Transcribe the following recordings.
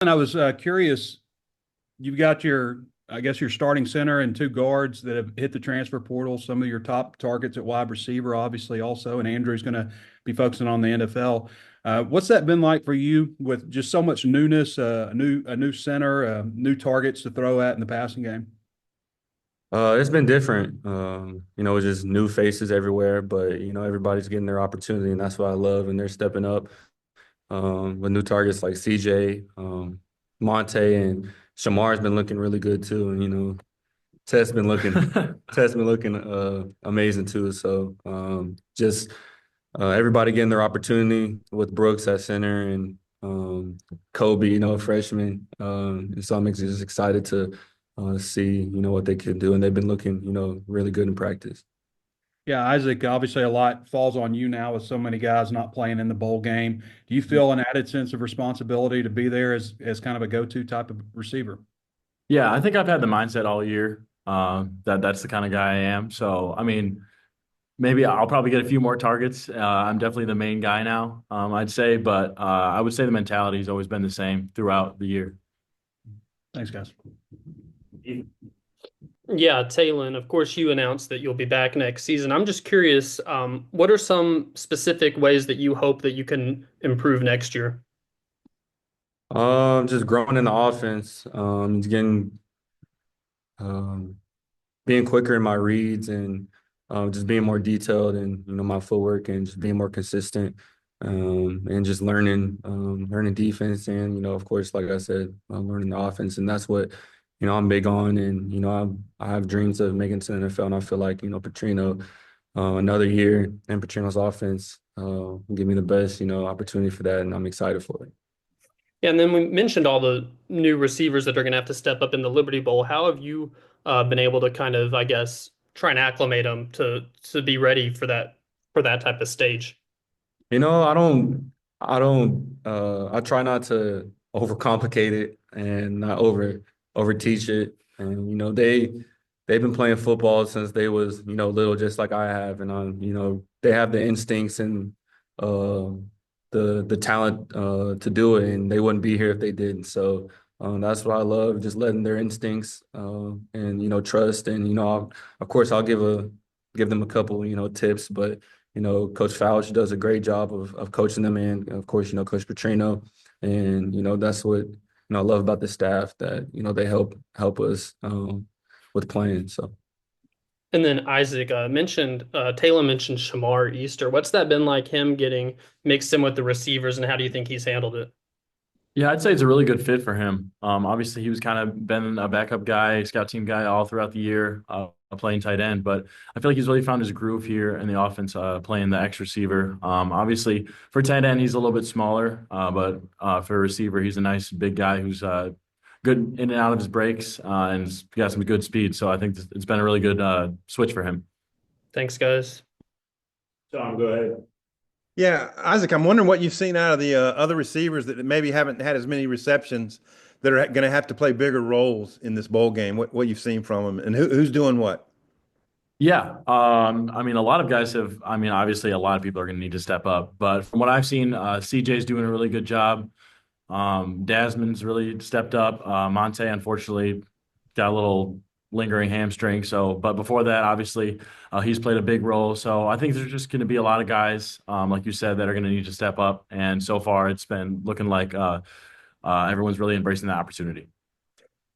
And I was curious, you've got I guess, your starting center and two guards that have hit the transfer portal, some of your top targets at wide receiver, obviously, also, and Andrew's going to be focusing on the NFL. What's that been like for you with just so much newness, a new center, new targets to throw at in the passing game? It's been different. It's just new faces everywhere, but everybody's getting their opportunity, and that's what I love. And they're stepping up with new targets like CJ, Monte, and Shamar's been looking really good too. And Tess been looking, Tess been looking amazing too. So just everybody getting their opportunity with Brooks at center and Kobe, a freshman. And so I'm just excited to see, what they can do. And they've been looking, really good in practice. Yeah, Isaac, obviously a lot falls on you now with so many guys not playing in the bowl game. Do you feel an added sense of responsibility to be there as kind of a go-to type of receiver? Yeah, I think I've had the mindset all year that that's the kind of guy I am. So, I mean, maybe I'll probably get a few more targets. I'm definitely the main guy now, I'd say, but I would say the mentality has always been the same throughout the year. Thanks, guys. Yeah, Taylen, of course, you announced that you'll be back next season. I'm just curious, what are some specific ways that you hope that you can improve next year? Just growing in the offense, getting um, being quicker in my reads and just being more detailed in my footwork and just being more consistent and just learning defense and of course like I said learning the offense, and that's what I'm big on. And I have dreams of making it to the NFL, and I feel like Petrino another year in Petrino's offense give me the best opportunity for that, and I'm excited for it. Yeah, and then we mentioned all the new receivers that are going to have to step up in the Liberty Bowl. How have you been able to kind of, I guess, try and acclimate them to be ready for that type of stage? I try not to overcomplicate it and not over teach it. And they've been playing football since they was little, just like I have. And they have the instincts and uh the talent to do it, and they wouldn't be here if they didn't. So that's what I love, just letting their instincts and trust. And of course I'll give them a couple tips, but Coach Fouch does a great job of coaching them, and of course, Coach Petrino. And that's what I love about the staff, that they help us with playing. So And then Isaac Taylor mentioned Shamar Easter. What's that been like, him getting mixed in with the receivers, and how do you think he's handled it? Yeah, I'd say it's a really good fit for him. Obviously, he was kind of been a backup guy, scout team guy all throughout the year, playing tight end. But I feel like he's really found his groove here in the offense, playing the X receiver. Obviously, for tight end, he's a little bit smaller, but for a receiver, he's a nice big guy who's good in and out of his breaks and he's got some good speed. So I think it's been a really good switch for him. Thanks, guys. Tom, go ahead. Yeah, Isaac, I'm wondering what you've seen out of the other receivers that maybe haven't had as many receptions that are going to have to play bigger roles in this bowl game. What you've seen from them, and who's doing what? Yeah. I mean, a lot of guys have, I mean, obviously a lot of people are going to need to step up, but from what I've seen, CJ's doing a really good job. Dasman's really stepped up. Monte, unfortunately, got a little lingering hamstring. So, but before that, obviously, he's played a big role. So I think there's just going to be a lot of guys, like you said, that are going to need to step up. And so far, it's been looking like everyone's really embracing that opportunity.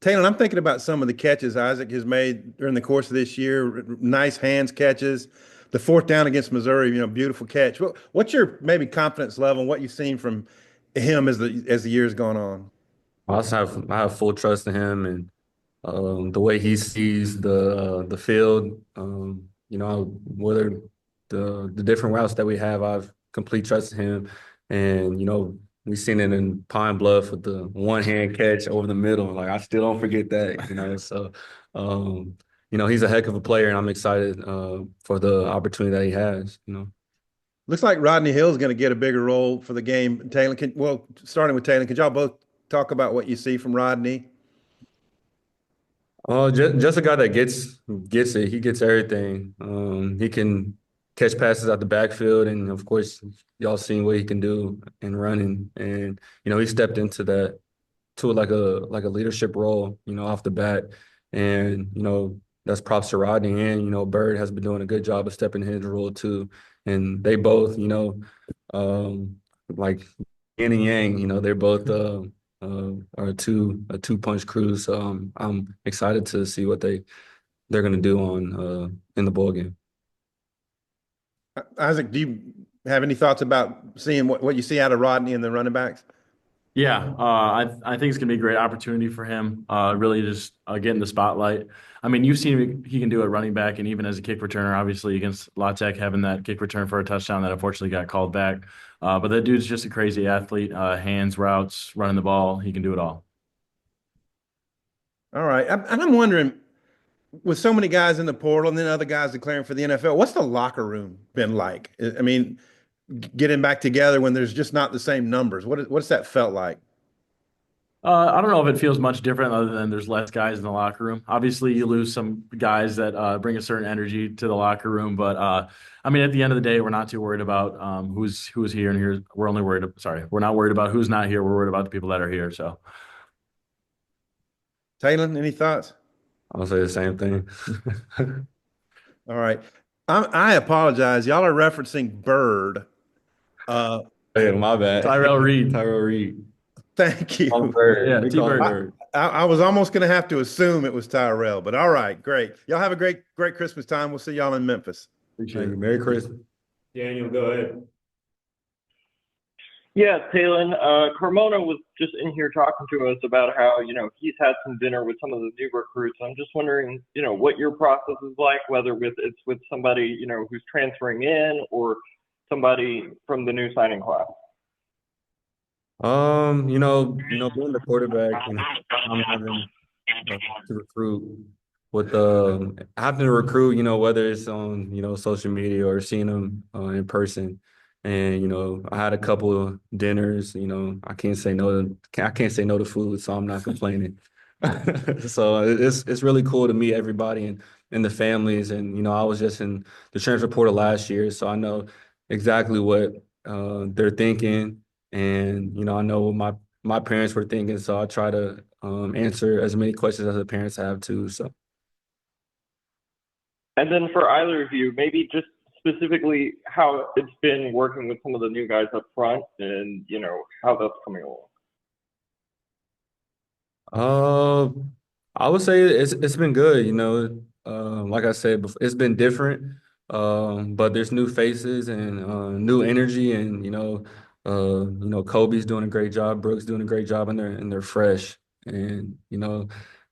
Taylor, I'm thinking about some of the catches Isaac has made during the course of this year. Nice hands catches. The fourth down against Missouri, beautiful catch. What's your maybe confidence level and what you've seen from him as the years gone on? I have full trust in him, and the way he sees the field. Whether the different routes that we have, I've complete trust in him. And we've seen it in Pine Bluff with the one hand catch over the middle. Like, I still don't forget that. So he's a heck of a player, and I'm excited for the opportunity that he has. Looks like Rodney Hill's going to get a bigger role for the game. Taylor, starting with Taylor, could y'all both talk about what you see from Rodney? Just a guy that gets it. He gets everything. He can catch passes out the backfield, and of course, y'all seen what he can do in running. And he stepped into that to like a leadership role, off the bat. And, that's props to Rodney, and, Bird has been doing a good job of stepping in his role too. And they both, like yin and yang, they're both are a two-punch crew. So I'm excited to see what they're gonna do on in the bowl game. Isaac, do you have any thoughts about seeing what you see out of Rodney and the running backs? Yeah, I think it's gonna be a great opportunity for him. Really just getting the spotlight. I mean, you've seen he can do it running back and even as a kick returner. Obviously, against La Tech, having that kick return for a touchdown that unfortunately got called back. But that dude's just a crazy athlete. Hands, routes, running the ball. He can do it all. All right. And I'm wondering, with so many guys in the portal and then other guys declaring for the NFL, what's the locker room been like? I mean, getting back together when there's just not the same numbers. What's that felt like? I don't know if it feels much different other than there's less guys in the locker room. Obviously, you lose some guys that bring a certain energy to the locker room, but I mean, at the end of the day, we're not too worried about who's here and here. We're only worried. Sorry, we're not worried about who's not here. We're worried about the people that are here. So, Taylen, any thoughts? I'll say the same thing. All right. I apologize. Y'all are referencing Bird. Hey, my bad. Tyrell Reed. Tyrell Reed. Thank you. Bird. Yeah, We call him T-Bird. Bird. I was almost going to have to assume it was Tyrell, but all right, great. Y'all have a great Christmas time. We'll see y'all in Memphis. Appreciate Thank it. you. Merry Christmas. Daniel, go ahead. Yeah, Taylen, Carmona was just in here talking to us about how, he's had some dinner with some of the new recruits. I'm just wondering, what your process is like, whether it's with somebody, who's transferring in or somebody from the new signing class. Being the quarterback and I'm having to recruit with having to recruit, whether it's on, social media or seeing them in person. And, I had a couple of dinners, I can't say no to food, so I'm not complaining. So it's really cool to meet everybody and the families. And, I was just in the transfer portal last year, so I know exactly what they're thinking. And, I know what my parents were thinking, so I try to answer as many questions as the parents have too. So. And then for either of you, maybe just specifically how it's been working with some of the new guys up front and, how that's coming along. I would say it's been good, like I said before, it's been different. But there's new faces and new energy, and Kobe's doing a great job, Brooks doing a great job, and they're fresh. And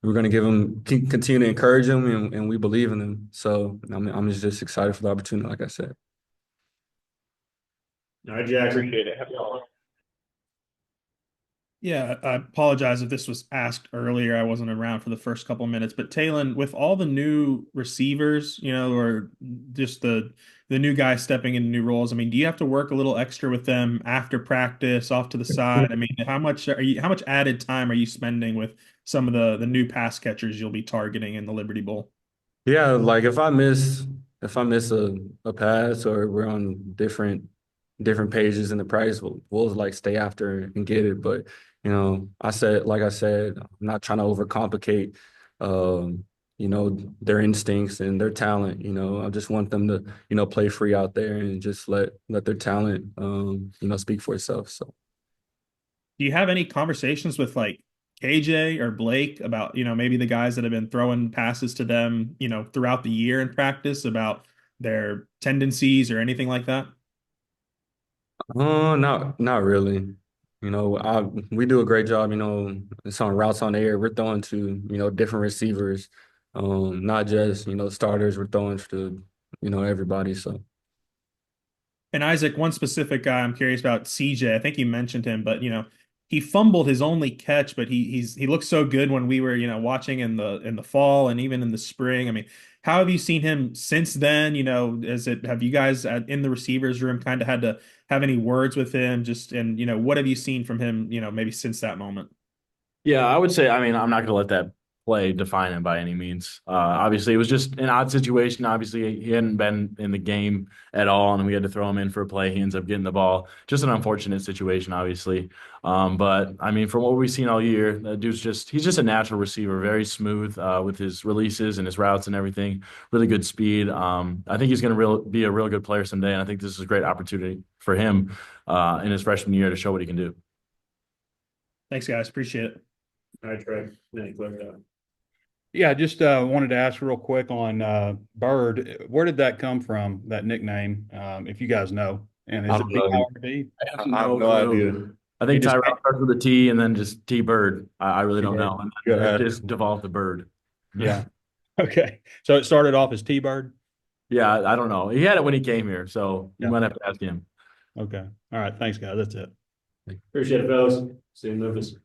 we're gonna continue to encourage them, and we believe in them. So I'm just excited for the opportunity, like I said. All right, Jackson. Appreciate it. Happy holidays. Yeah, I apologize if this was asked earlier. I wasn't around for the first couple of minutes, but Taylen, with all the new receivers, or just the new guys stepping into new roles, I mean, do you have to work a little extra with them after practice, off to the side? I mean, how much added time are you spending with some of the new pass catchers you'll be targeting in the Liberty Bowl? Yeah, like if I miss a pass or we're on different pages in the practice, we'll like stay after and get it. But like I said, I'm not trying to overcomplicate their instincts and their talent. I just want them to play free out there and just let their talent speak for itself. So Do you have any conversations with like KJ or Blake about, maybe the guys that have been throwing passes to them, throughout the year in practice about their tendencies or anything like that? not really. We do a great job, it's on routes on the air. We're throwing to, different receivers, not just, starters. We're throwing to, everybody. So. And Isaac, one specific guy I'm curious about, CJ. I think you mentioned him, but he fumbled his only catch, but he looked so good when we were watching in the fall and even in the spring. I mean, how have you seen him since then? Have you guys in the receivers room kind of had to have any words with him? What have you seen from him? Maybe since that moment. Yeah, I would say. I mean, I'm not going to let that play define him by any means. Obviously, it was just an odd situation. Obviously, he hadn't been in the game at all, and we had to throw him in for a play. He ends up getting the ball. Just an unfortunate situation, obviously. But I mean, from what we've seen all year, that he's just a natural receiver, very smooth with his releases and his routes and everything. Really good speed. I think he's going to be a real good player someday, and I think this is a great opportunity for him in his freshman year to show what he can do. Thanks, guys. Appreciate it. All right, Trey. Yeah, just wanted to ask real quick on Bird. Where did that come from, that nickname, if you guys know? And is I it don't know. B-R-D? I have no idea. I think You just- Tyrell starts with a T and then just T Bird. I really don't know. And Good. then it just devolved to Bird. Yeah. Okay. So it started off as T-Bird? Yeah, I don't know. He had it when he came here, so you Yeah. might have to ask him. Okay. All right. Thanks, guys. That's it. Appreciate it, fellas. See you in Memphis.